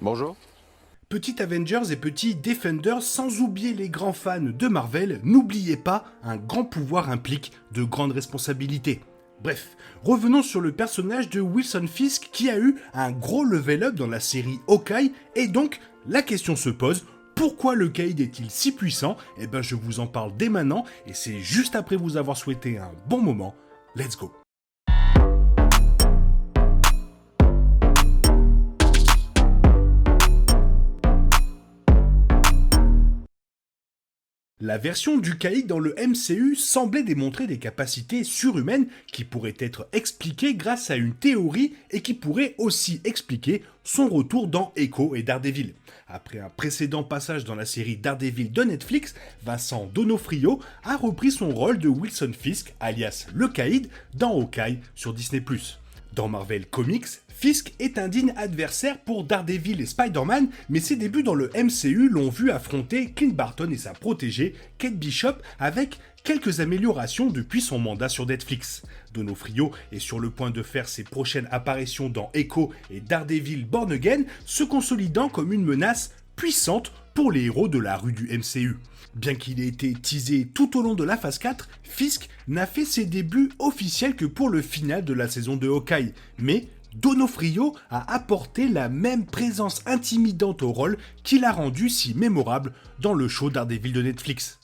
Bonjour. Petits Avengers et petits Defenders, sans oublier les grands fans de Marvel, n'oubliez pas, un grand pouvoir implique de grandes responsabilités. Bref, revenons sur le personnage de Wilson Fisk qui a eu un gros level up dans la série Hawkeye, et donc la question se pose, pourquoi le Caïd est-il si puissant? Eh ben je vous en parle dès maintenant, et c'est juste après vous avoir souhaité un bon moment. Let's go. La version du Caïd dans le MCU semblait démontrer des capacités surhumaines qui pourraient être expliquées grâce à une théorie et qui pourrait aussi expliquer son retour dans Echo et Daredevil. Après un précédent passage dans la série Daredevil de Netflix, Vincent D'Onofrio a repris son rôle de Wilson Fisk, alias le Caïd, dans Hawkeye sur Disney+. Dans Marvel Comics, Fisk est un digne adversaire pour Daredevil et Spider-Man, mais ses débuts dans le MCU l'ont vu affronter Clint Barton et sa protégée, Kate Bishop, avec quelques améliorations depuis son mandat sur Netflix. D'Onofrio est sur le point de faire ses prochaines apparitions dans Echo et Daredevil Born Again, se consolidant comme une menace puissante pour les héros de la rue du MCU. Bien qu'il ait été teasé tout au long de la phase 4, Fisk n'a fait ses débuts officiels que pour le final de la saison de Hawkeye, mais D'Onofrio a apporté la même présence intimidante au rôle qui l'a rendu si mémorable dans le show Daredevil de Netflix.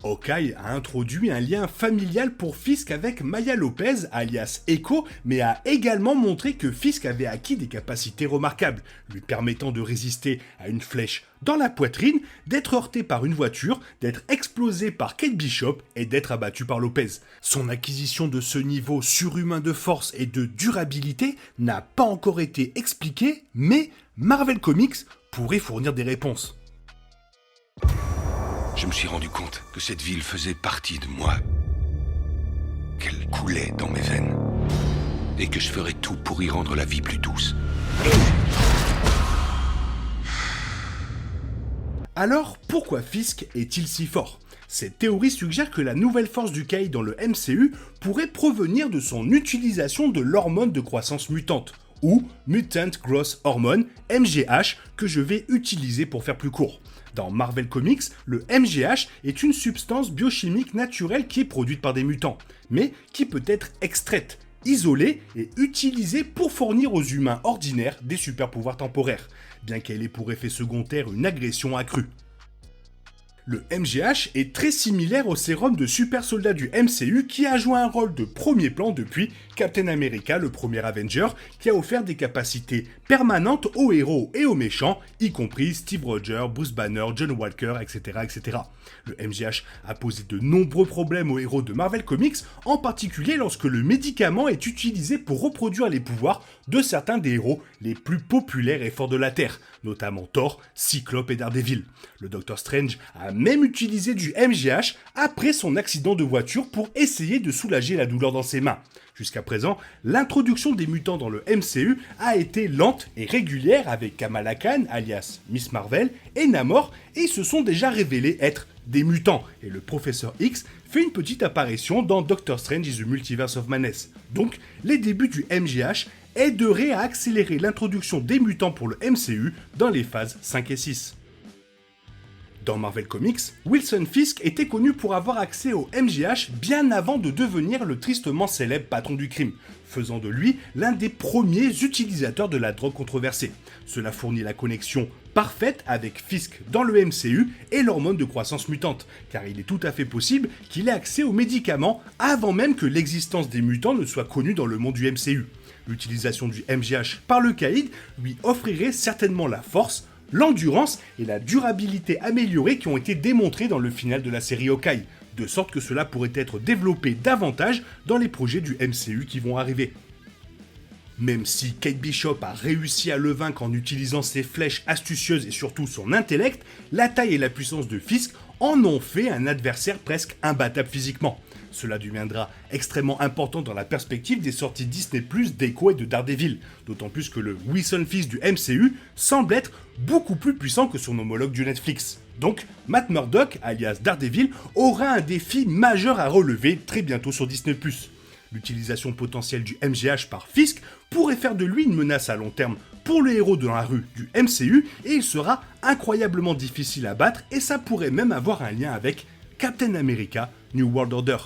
Hawkeye a introduit un lien familial pour Fisk avec Maya Lopez, alias Echo, mais a également montré que Fisk avait acquis des capacités remarquables, lui permettant de résister à une flèche dans la poitrine, d'être heurté par une voiture, d'être explosé par Kate Bishop et d'être abattu par Lopez. Son acquisition de ce niveau surhumain de force et de durabilité n'a pas encore été expliquée, mais Marvel Comics pourrait fournir des réponses. Je me suis rendu compte que cette ville faisait partie de moi, qu'elle coulait dans mes veines, et que je ferais tout pour y rendre la vie plus douce. Alors, pourquoi Fisk est-il si fort? Cette théorie suggère que la nouvelle force du Caïd dans le MCU pourrait provenir de son utilisation de l'hormone de croissance mutante, ou Mutant Growth Hormone, MGH, que je vais utiliser pour faire plus court. Dans Marvel Comics, le MGH est une substance biochimique naturelle qui est produite par des mutants, mais qui peut être extraite, isolée et utilisée pour fournir aux humains ordinaires des super-pouvoirs temporaires, bien qu'elle ait pour effet secondaire une agression accrue. Le MGH est très similaire au sérum de super soldat du MCU qui a joué un rôle de premier plan depuis Captain America, le premier Avenger, qui a offert des capacités permanentes aux héros et aux méchants, y compris Steve Rogers, Bruce Banner, John Walker, etc., etc. Le MGH a posé de nombreux problèmes aux héros de Marvel Comics, en particulier lorsque le médicament est utilisé pour reproduire les pouvoirs de certains des héros les plus populaires et forts de la Terre, notamment Thor, Cyclope et Daredevil. Le Docteur Strange a même utilisé du MGH après son accident de voiture pour essayer de soulager la douleur dans ses mains. Jusqu'à présent, l'introduction des mutants dans le MCU a été lente et régulière avec Kamala Khan, alias Miss Marvel, et Namor, et se sont déjà révélés être des mutants, et le Professeur X fait une petite apparition dans Doctor Strange in the Multiverse of Madness. Donc, les débuts du MGH aideraient à accélérer l'introduction des mutants pour le MCU dans les phases 5 et 6. Dans Marvel Comics, Wilson Fisk était connu pour avoir accès au MGH bien avant de devenir le tristement célèbre patron du crime, faisant de lui l'un des premiers utilisateurs de la drogue controversée. Cela fournit la connexion parfaite avec Fisk dans le MCU et l'hormone de croissance mutante, car il est tout à fait possible qu'il ait accès aux médicaments avant même que l'existence des mutants ne soit connue dans le monde du MCU. L'utilisation du MGH par le Caïd lui offrirait certainement la force, l'endurance et la durabilité améliorée qui ont été démontrées dans le final de la série Hawkeye, de sorte que cela pourrait être développé davantage dans les projets du MCU qui vont arriver. Même si Kate Bishop a réussi à le vaincre en utilisant ses flèches astucieuses et surtout son intellect, la taille et la puissance de Fisk en ont fait un adversaire presque imbattable physiquement. Cela deviendra extrêmement important dans la perspective des sorties Disney+, d'Echo et de Daredevil, d'autant plus que le Wilson Fisk du MCU semble être beaucoup plus puissant que son homologue du Netflix. Donc, Matt Murdock, alias Daredevil, aura un défi majeur à relever très bientôt sur Disney+. L'utilisation potentielle du MGH par Fisk pourrait faire de lui une menace à long terme pour le héros de la rue du MCU et il sera incroyablement difficile à battre et ça pourrait même avoir un lien avec Captain America New World Order.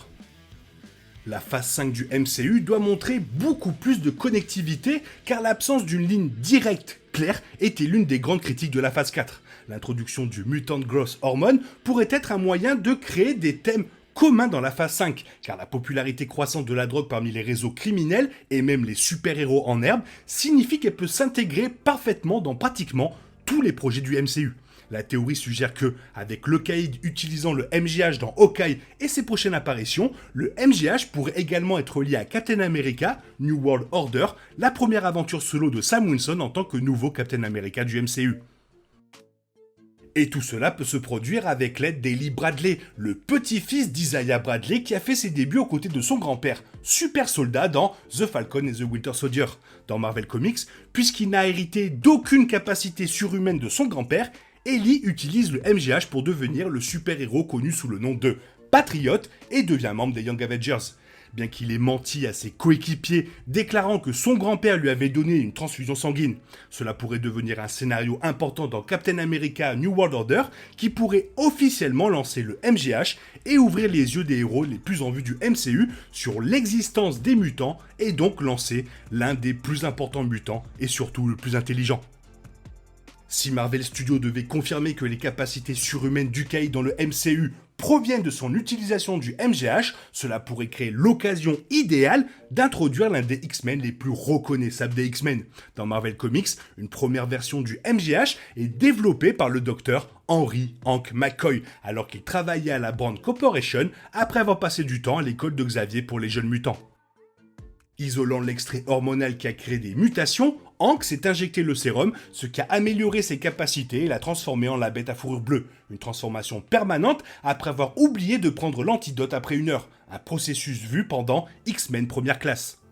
La phase 5 du MCU doit montrer beaucoup plus de connectivité car l'absence d'une ligne directe claire était l'une des grandes critiques de la phase 4. L'introduction du Mutant Growth Hormone pourrait être un moyen de créer des thèmes communs dans la phase 5, car la popularité croissante de la drogue parmi les réseaux criminels et même les super-héros en herbe signifie qu'elle peut s'intégrer parfaitement dans pratiquement tous les projets du MCU. La théorie suggère que, avec le Caïd utilisant le MGH dans Hawkeye et ses prochaines apparitions, le MGH pourrait également être lié à Captain America New World Order, la première aventure solo de Sam Wilson en tant que nouveau Captain America du MCU. Et tout cela peut se produire avec l'aide d'Eli Bradley, le petit-fils d'Isaiah Bradley qui a fait ses débuts aux côtés de son grand-père, super soldat dans The Falcon et The Winter Soldier. Dans Marvel Comics, puisqu'il n'a hérité d'aucune capacité surhumaine de son grand-père, Eli utilise le MGH pour devenir le super-héros connu sous le nom de Patriot et devient membre des Young Avengers. Bien qu'il ait menti à ses coéquipiers, déclarant que son grand-père lui avait donné une transfusion sanguine. Cela pourrait devenir un scénario important dans Captain America New World Order, qui pourrait officiellement lancer le MGH et ouvrir les yeux des héros les plus en vue du MCU sur l'existence des mutants et donc lancer l'un des plus importants mutants et surtout le plus intelligent. Si Marvel Studios devait confirmer que les capacités surhumaines du Caïd dans le MCU proviennent de son utilisation du MGH, cela pourrait créer l'occasion idéale d'introduire l'un des X-Men les plus reconnaissables des X-Men. Dans Marvel Comics, une première version du MGH est développée par le docteur Henry Hank McCoy, alors qu'il travaillait à la Brand Corporation après avoir passé du temps à l'école de Xavier pour les jeunes mutants. Isolant l'extrait hormonal qui a créé des mutations, Hank s'est injecté le sérum, ce qui a amélioré ses capacités et l'a transformé en la bête à fourrure bleue. Une transformation permanente après avoir oublié de prendre l'antidote après 1 heure. Un processus vu pendant X-Men première classe.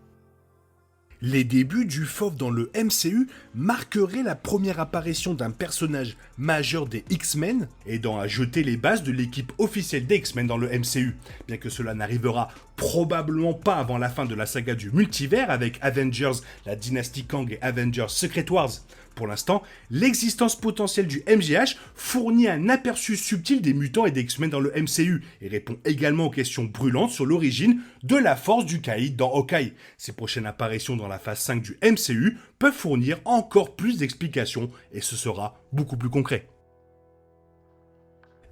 Les débuts du Fauve dans le MCU marqueraient la première apparition d'un personnage majeur des X-Men, aidant à jeter les bases de l'équipe officielle des X-Men dans le MCU, bien que cela n'arrivera probablement pas avant la fin de la saga du multivers avec Avengers, la dynastie Kang et Avengers Secret Wars. Pour l'instant, l'existence potentielle du MGH fournit un aperçu subtil des mutants et des X-Men dans le MCU et répond également aux questions brûlantes sur l'origine de la force du Caïd dans Hawkeye. Ses prochaines apparitions dans la phase 5 du MCU peuvent fournir encore plus d'explications et ce sera beaucoup plus concret.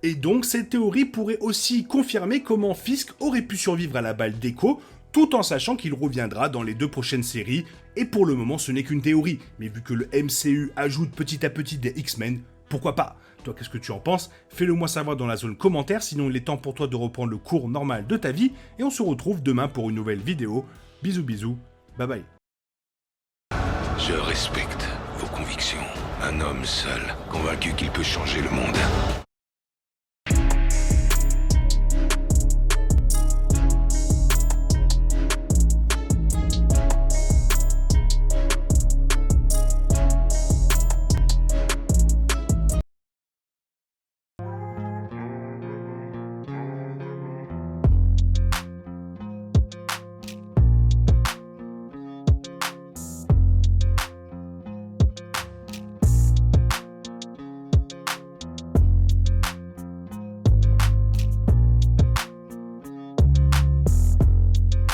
Et donc cette théorie pourrait aussi confirmer comment Fisk aurait pu survivre à la balle d'Echo, tout en sachant qu'il reviendra dans les 2 prochaines séries, et pour le moment ce n'est qu'une théorie, mais vu que le MCU ajoute petit à petit des X-Men, pourquoi pas? Toi qu'est-ce que tu en penses? Fais-le moi savoir dans la zone commentaire, sinon il est temps pour toi de reprendre le cours normal de ta vie, et on se retrouve demain pour une nouvelle vidéo. Bisous bisous, bye bye. Je respecte vos convictions. Un homme seul, convaincu qu'il peut changer le monde.